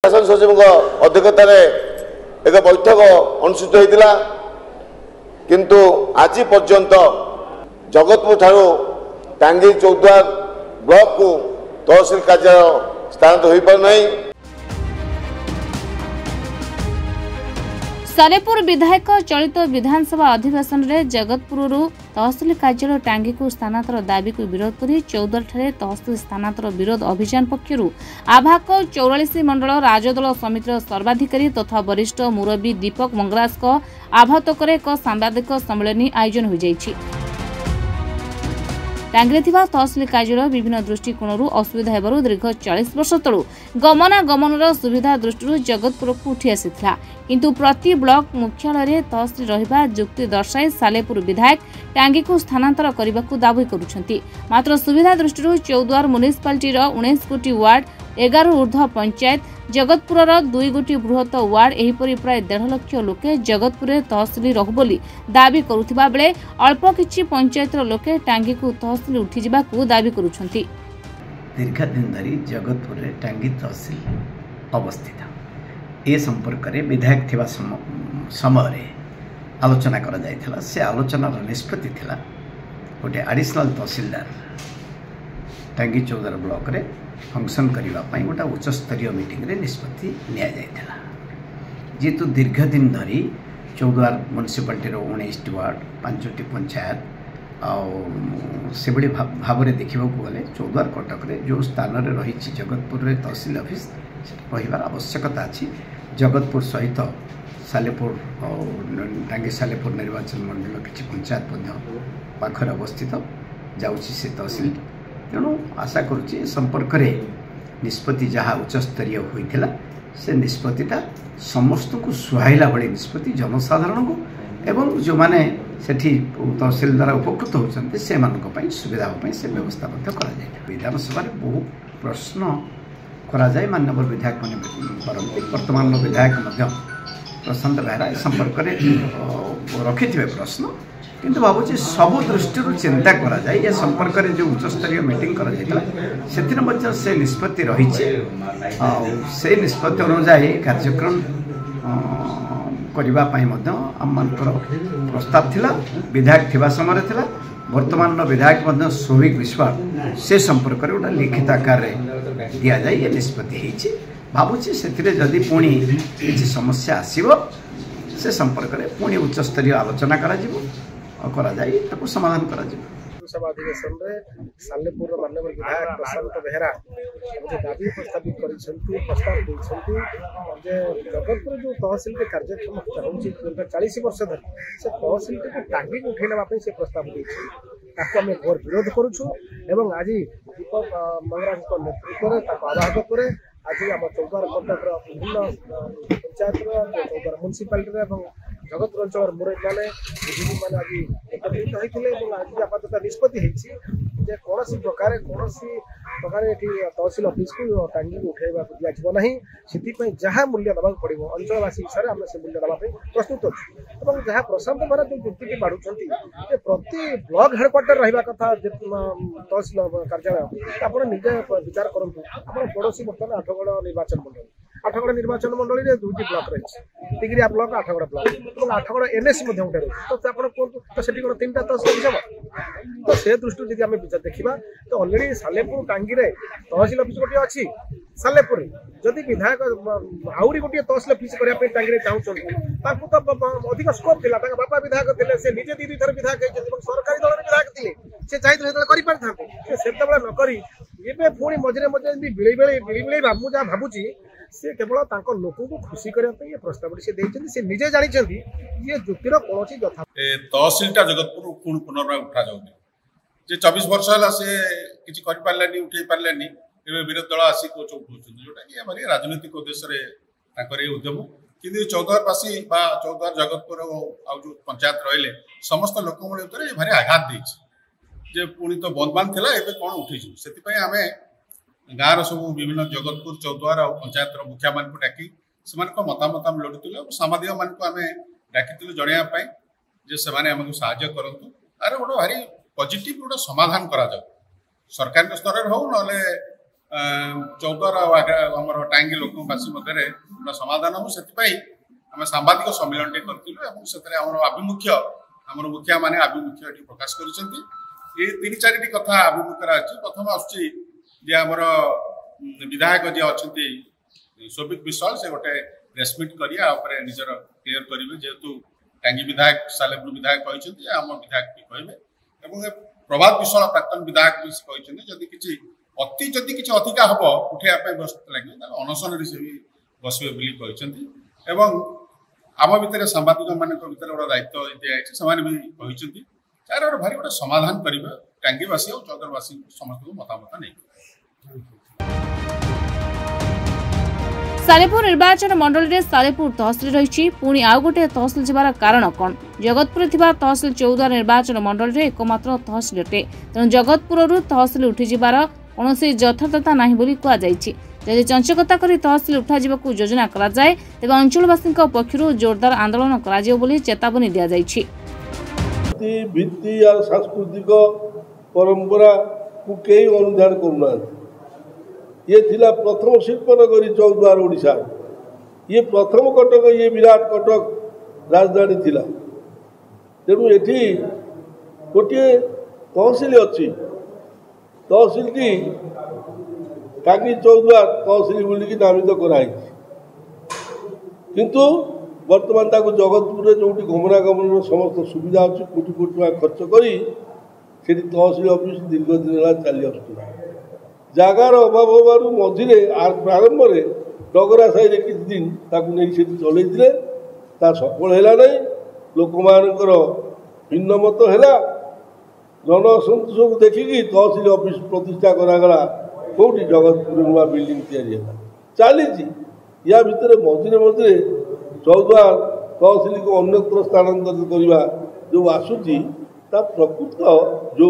शासन सचिव अध्यक्षतार एक बैठक अनुष्ठित होता किंतु आज पर्यंत जगतपुर ठारू टांगी चौद्वार ब्लॉक को तहसील कार्यालय स्थानांतरित हो पार नहीं। सालेपुर विधायक चलित विधानसभा अधिवेशन में जगतपुर तहसील कार्यालय टांगी को स्थानांतर दाबी को विरोध कर चौदर ठारे तहसील स्थानांतर विरोध अभियान पक्षर आभाक 44 मंडल राजदल समितिर सर्वाधिकारी तथा वरिष्ठ मुरबी दीपक मंगराज आभातक एक सांबादिक सम्मेलन आयोजन हो जाइछि। टांगी तहसील कार्यालय विभिन्न दृष्टिकोण असुविधा हेबारु दीर्घ 40 वर्ष तलू गमनागमन सुविधा दृष्टि जगतपुर को उठी आसीथिला किंतु प्रति ब्लॉक मुख्यालय तहसील रहिबा जुक्ति दर्शाई सालेपुर विधायक टांगी को स्थानांतर करने को दाबी करुछंती। मात्र सुविधा दृष्टि चौद्वार म्युनिसिपालिटी 19 गोटी वार्ड 11 ऊर्ध्व पंचायत जगतपुर 2 गोटी बृहत वार्ड एहीपरि प्राय 1.5 लाख लोके जगतपुर तहसील रहु बोली दाबी करुथिबा बेले अल्प किछि पंचायतर लोके टांगी को तहसील उठी जिबा को दाबी करुछंती। दीर्घ दिन धरी जगतपुर टांगी तहसील अवस्थित ए संपर्क में विधायक थिबा समय आलोचना करा जायथिला। से आलोचनार निष्पत्ति थिला गोटे एडिशनल तहसीलदार टांगी चौद्वार ब्लॉक रे फंक्शन करने गोटे उच्च स्तरीय मीटिंग रे निष्पत्ति निया जायथिला। जेतु दीर्घ दिन धरी चौद्वार म्युनिसिपालिटी 19 वार्ड 5टी पंचायत से भाव में देखा गले चौद्वार कटक रे जो स्थान में रही जगतपुर रे तहसील ऑफिस रहीबार आवश्यकता अच्छी। जगतपुर सहित सालेपुर टांगी सालेपुर निर्वाचन मंडल किसी पंचायत पाखर अवस्थित जाऊँगी से तहसील। तेणु आशा करुच्ची संपर्क में निष्पत्ति जहाँ उच्च स्तरीय होता से निष्पत्तिटा समस्त को सुहाइला भाई निष्पत्ति जनसाधारण को एवं जो मैंने सेठी तहसील द्वारा उपकृत होती से सुविधा से व्यवस्था विधानसभा बहु प्रश्न कराए माननीय विधायक मैंने करते वर्तमान विधायक प्रशांत बेहरा ए संपर्क में रखि प्रश्न किंतु भावुँ सबु दृष्टि चिंता कराए ये संपर्क में जो उच्च स्तरीय मीटिंग कर से निष्पत्ति रही से निष्पत्ति अनुजाई कार्यक्रम करने आम प्रस्ताव थिला विधायक थिबा समय थिला। वर्तमान विधायक सौभिक विश्वास से संपर्क में गोटे लिखित आकार दि जाए ये निष्पत्ति भावुँ से जदि पुणी किसी समस्या आसव से संपर्क में पुणी उच्च स्तरीय आलोचना करा समाधान करा विधानसभा अधिवेशन में सालेपुर माननीय विधायक प्रशांत बेहरा दाबी प्रस्तावित प्रस्ताव जे जगतपुर जो तहसील के कार्यक्रम होगी 40 वर्ष धरी से तहसील को टांगी उठे नापी से प्रस्ताव देते आम घोर विरोध करुचु एवं आज दीपक मंगराज नेतृत्व में आवाहक आज आम चौद्वार कटक विभिन्न पंचायत चौद्वार म्युनिसिपालिटी जगतपुर अंचल मुरबी मैंने बुद्धिजीवी मैंने आज एकत्रित होते आज आपातत निष्पत्ति कौन प्रकार तहसील ऑफिस को टांगी उठेवा दिज्व ना से जहाँ मूल्य दबा पड़ो अंचलवासी हिसाब से आम से मूल्य दवाई प्रस्तुत अच्छे जहाँ प्रशांत बेहरा जो युक्ति बाढ़ुंट प्रति ब्लॉक हेडक्वार्टर रहा कथा तहसील कार्यालय आप निजे विचार करूँ आप पड़ोशी बर्तमान आठगड़ निर्वाचन मंडल में 2टी ब्लॉक रही टिगिरिया ब्लॉक आठगड़ ब्लॉक और आठगड़ एनएस कहते तो आप कहतु तो से 3टा तहसील ऑफिस तो से दृष्टि जी आम देखा तो अलरेडी सालेपुर टांगी तहसील ऑफिस गोटे अच्छी सालेपुर जदि विधायक आहरी गोटे तहसील ऑफिस करने टांगी चाहूँ तो अधिक स्कोप था बापा विधायक थे से निजे 2 थर विधायक सरकारी दल विधायक थे से चाहिए से नक पुणी मझे मझे बिड़ी मुझे भावुची से केवल लोक को खुशी करने प्रस्ताव से निजे जानी ये युक्तिर कौन यथा तहसीलटा जगतपुर पुणी पुनर्वार उठा जाऊनी जे 24 वर्ष है से किसी कर उठे पारे विरोधी दल आसिक जोटा कि हमारे राजनीतिक उद्देश्य उद्यम कि चौद्वारवासी चौद्वार जगतपुर जो पंचायत रही समस्त लोक भारी आघात दे पुणी तो बंदबान थी एवं कौन उठे से आम गाँव सब विभिन्न जगतपुर चौद्वार और पंचायत मुखिया मान डाक से मतामत आम लोड़ुलु और सांबादिक मान आम डाकिलु जनवाई आमको साहय करूँ आर गोटे भारी पॉजिटिव गोटे समाधान करा सरकार स्तर हो ना ଚୌଦ୍ୱାର ଆମର ଟାଙ୍ଗୀ ଲୋକବାସୀ ମଧ୍ୟରେ ଗୋଟେ ସମାଧାନ ହବ ସେଥିପାଇଁ ଆମେ ସାମ୍ବାଦିକ ସମ୍ମିଳନୀଟେ କରିଥିଲୁ ଏବଂ ସେଥିରେ ଆମର ମୁଖିଆ ମାନେ ଆଭିମୁଖ୍ୟ ଏଠି ପ୍ରକାଶ କରିଛନ୍ତି। ଏଇ 3-4ଟି କଥା ଆଭିମୁଖ୍ୟରେ ଅଛି। ପ୍ରଥମ ଆସୁଛି ଯେ ଆମର ବିଧାୟକ ଯିଏ ଅଛନ୍ତି ସୌଭିକ ବିଶ୍ୱାଳ ସେ ଗୋଟେ ପ୍ରେସମିଟ୍ କରି ଉପରେ ନିଜର କ୍ଲିୟର କରିବେ ଯେହେତୁ ଟାଙ୍ଗୀ ବିଧାୟକ ସାଲେପୁର ବିଧାୟକ କହିଛନ୍ତି ଆମ ବିଧାୟକ ବି କହିବେ ଏବଂ ପ୍ରଭାତ ବିଶ୍ୱାଳ ପ୍ରାକ୍ତନ ବିଧାୟକ ବି କହିଛନ୍ତି ଯଦି କିଛି ଅଧିକା ହବ ଉଠେଇବା ପାଇଁ ବ୍ୟବସ୍ଥା ଲାଗିବ ତାହେଲେ ଅନଶନରେ ସେ ବି ବସିବେ ବୋଲି କହିଛନ୍ତି ଏବଂ ଆମ ଭିତରେ ସାମ୍ବାଦିକ ମାନଙ୍କ ଭିତରେ ଗୋଟେ ଦାୟିତ୍ୱ ଦିଆଯାଇଛି ସେମାନେ ବି କହିଛନ୍ତି ତାର ଗୋଟେ ଭାରି ଗୋଟେ ସମାଧାନ କରିବେ ଟାଙ୍ଗୀବାସୀ ଆଉ ଚୌଦ୍ୱାରବାସୀ ସମସ୍ତଙ୍କୁ ମତାମତ ନେଇକି। सालेपुर निर्वाचन मंडल में सालेपुर तहसिल रही पुणी आउ गोटे तहसिल जबार कारण कौन जगतपुर तहसिल चौद्वार निर्वाचन मंडल में एकमात्र तहसिल अटे तेणु जगतपुर तहसिल उठिजार कौन यथार्थता ना जदि चंचकता कर तहसिल उठा योजना कराए तेज अंचलवासी पक्षर जोरदार आंदोलन कर चेतावनी दि जाएगी। सांस्कृतिक परंपरा को कई अनुधान करूना ये थिला प्रथम शिल्पनगरी चौद्वार ओडिशा ये प्रथम कटक ये विराट कटक राजधानी थिला तेणु एठी गोटे तहसिल अच्छी तहसिल टी टांगी चौद्वार तहसिल बोलिकी नामित कराई किंतु वर्तमान ताको जगतपुर जो गमनागमन समस्त सुविधा अच्छी कोटी कोटी टका खर्च करी सेठी तहसिल ऑफिस दीर्घ दिन है चली आसुला जगार अभाव होवर मझे प्रारंभ में डगरा साई किसी दिन नहीं चलते सफल है ना लोक मानकर भिन्न मत है जन असंतोष को देखिकी तहसिल ऑफिस प्रतिष्ठा करागला कौटी जगतपुर नुआ बिल्डिंग चली या भितर मझे मझे चौद्वार तहसिल को अन्यत्र स्थानांतरित करने जो आसूची प्रकृत जो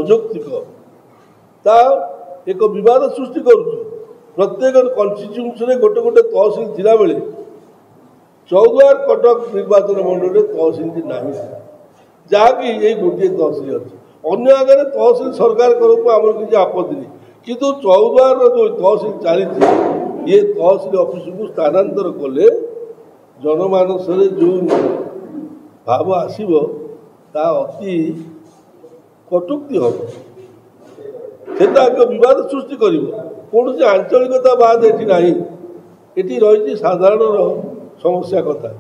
अजौक्तिक एक विवाद सृष्टि करुଛୁ प्रत्येक कन्स्टिट्यून्सी गोटे गोटे तहसिल थिला बेले चौद्वार कटक निर्वाचन मंडल तहसिल ना जहाँकि ये गोटे तहसिल अच्छी अन्य आगे तहसिल सरकार तरफ आम किसी आपत्ति नहीं किंतु चौद्वार जो तहसिल चली ये तहसिल ऑफिस को स्थानांतर कले जनमानस जो भाव आसव ता अति कटुक्ति हम से विवाद सृष्टि कर कौन से आंचलिकता बाद ये रही साधारण समस्या कथा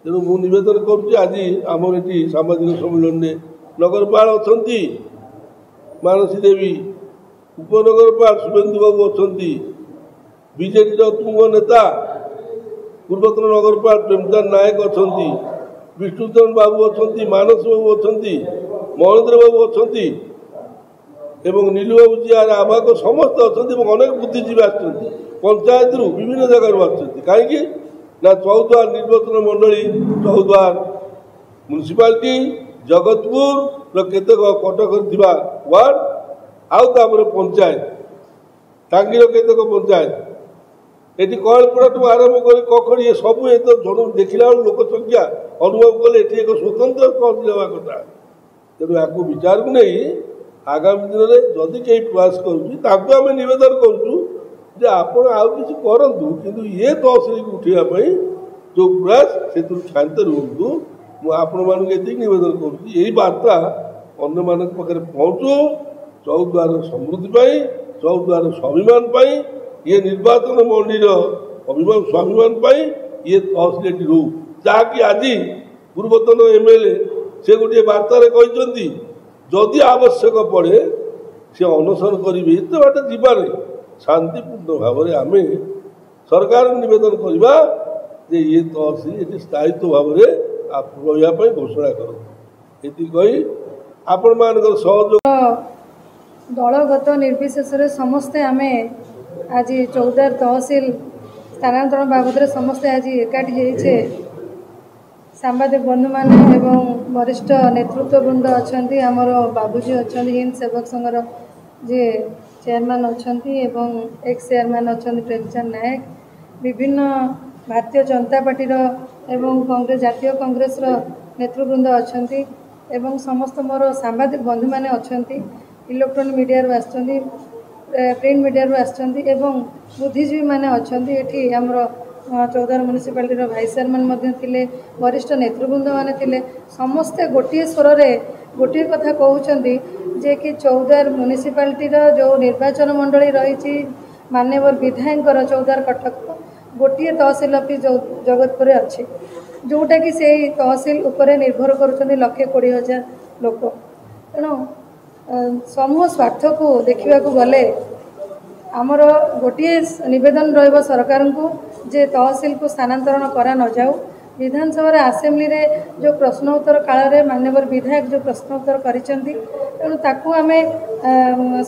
तेणु मु नवेदन करुम ये सामाजिक सम्मेलन में नगरपाल अच्छा मानसी देवी उपनगरपाल शुभेन्दु बाबू अच्छा बीजेडी तुंग नेता पूर्वतन नगरपाल प्रेमचंद नायक अच्छा विष्णुचरण बाबू अच्छा मानस बाबू अच्छा महेंद्र बाबू अच्छा एवं नीलू बाबू जी आवाक समस्त अच्छा अनेक बुद्धिजीवी पंचायत विभिन्न जगह कहीं ना चौद्वार निर्वाचन मंडली चौद्वार म्युनिसिपालिटी जगतपुर केतक कटक वार्ड आउे पंचायत टांगीर केतक पंचायत ये कलपड़ा आरंभ कर कखड़ी ये सब ये तो जन देखला लोक संख्या अनुभव कले एक स्वतंत्र तहसिल हवा कथा तेणु या विचार को नहीं आगामी दिन में जदि कहीं प्रयास करें नवेदन करुँ आपण आउ कि करूँ कि ये तहसिल को उठाई जो प्रयास से शांत रुहतु मुझे नवेदन करुँच यही वार्ता अन्य मान पाखे पहुँचू चौद्वार समृद्धि चौद्वार स्वाभिमान ये निर्वाचन मंडल अभिमान स्वाभिमान ये तहसिल रू जहाँकि आज पूर्वतन एमएलए से गोटे वार्तार कहते जदि आवश्यक पड़े से अनशन करेंगे एत बाट जाने शांतिपूर्ण भाव में आम सरकार नवेदन करवा ये तहसिल ये स्थायित्व भाव में रही घोषणा कर आपण मान सहयोग दलगत निर्विशेष समस्ते आम आज चौद्वार तहसिल स्थानांतरण बाबद समस्ते आज एकाठी सांबादिक बंधु मान एवं वरिष्ठ नेतृत्ववृंद अच्छा आमर बाबूजी अच्छा हिंद सेवक संघर जे चेयरमैन अच्छा एक्स चेयरमैन अच्छा प्रेमचंद नायक विभिन्न भारतीय जनता पार्टी एवं कांग्रेस जातीय कांग्रेस नेतृवृंद अच्छा समस्त मोर सांबादिक बंधु मान अच्छा इलेक्ट्रोनिक मीडिया प्रिंट मीडिया आसछन्ती एवं बुद्धिजीवी माने अछन्ती एठी हमरो चौदार म्युनिसिपालिटी भाइस चेयरमैन मध्य थिले वरिष्ठ नेतृवृंद माने थिले समस्ते गोटे स्वर रे गोटे कथा कहउछन्ती जे कि चौदार म्युनिसिपालिटी जो निर्वाचन मंडली रही माननीय विधायक चौदार कटक गोटे तहसिल ऑफिस जगतपुर अच्छी जोटा कि से तहसिल उपरे निर्भर कर लक्षे 20,000 लोक तेणु समूह स्वार्थ को देखा गले आमर गोटे नवेदन रही सरकार को जे तहसिल को स्थानांतरण करा न जाऊ विधानसभा आसेम्बली रे जो प्रश्न उत्तर काल में माननीय विधायक जो प्रश्न उत्तर करिसेंती तेणु ताकू आमे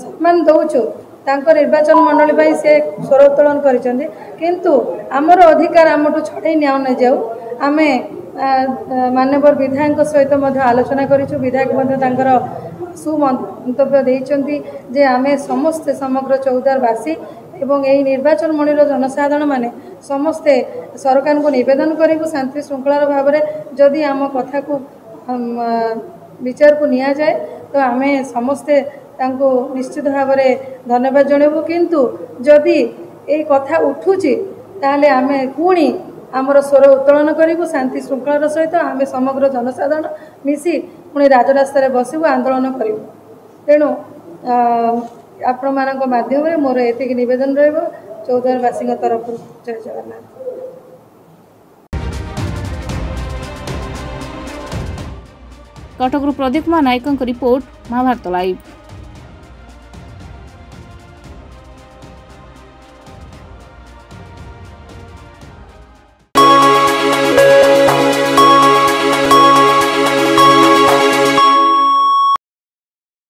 सम्मान दउछु तांको निर्वाचन मंडली से स्वर उत्तोलन करिसेंती किंतु आमर अधिकार आमठू छड़े निया न जाऊ आमे माननीय विधायक सहित आलोचना करिछु विधायक सुमंतव्य देइचंती जे आमे समस्ते समग्र चौदारवासी एवं यही निर्वाचन मंडल जनसाधारण माने समस्ते सरकार को निवेदन करूँ शांति श्रृंखलार भाव में जदि आम कथा को विचार को निया जाए तो आमे समस्ते तांको निश्चित भाव में धन्यवाद जणेबू किंतु जदि ये कथा उठुची ताहले आमे पुणी आमर स्वर उत्तोलन करूँ शांति श्रृंखलार सहित आमे समग्र जनसाधारण मिसी पुणी राजरास्तार बसबू आंदोलन करूँ तेणु आपण मानक माध्यम रे मोर एतिक निवेदन रहइबो चौदारवासी तरफ जय जगन्नाथ। कटकरू Pradeep Kumar Nayak report Mahabharat live.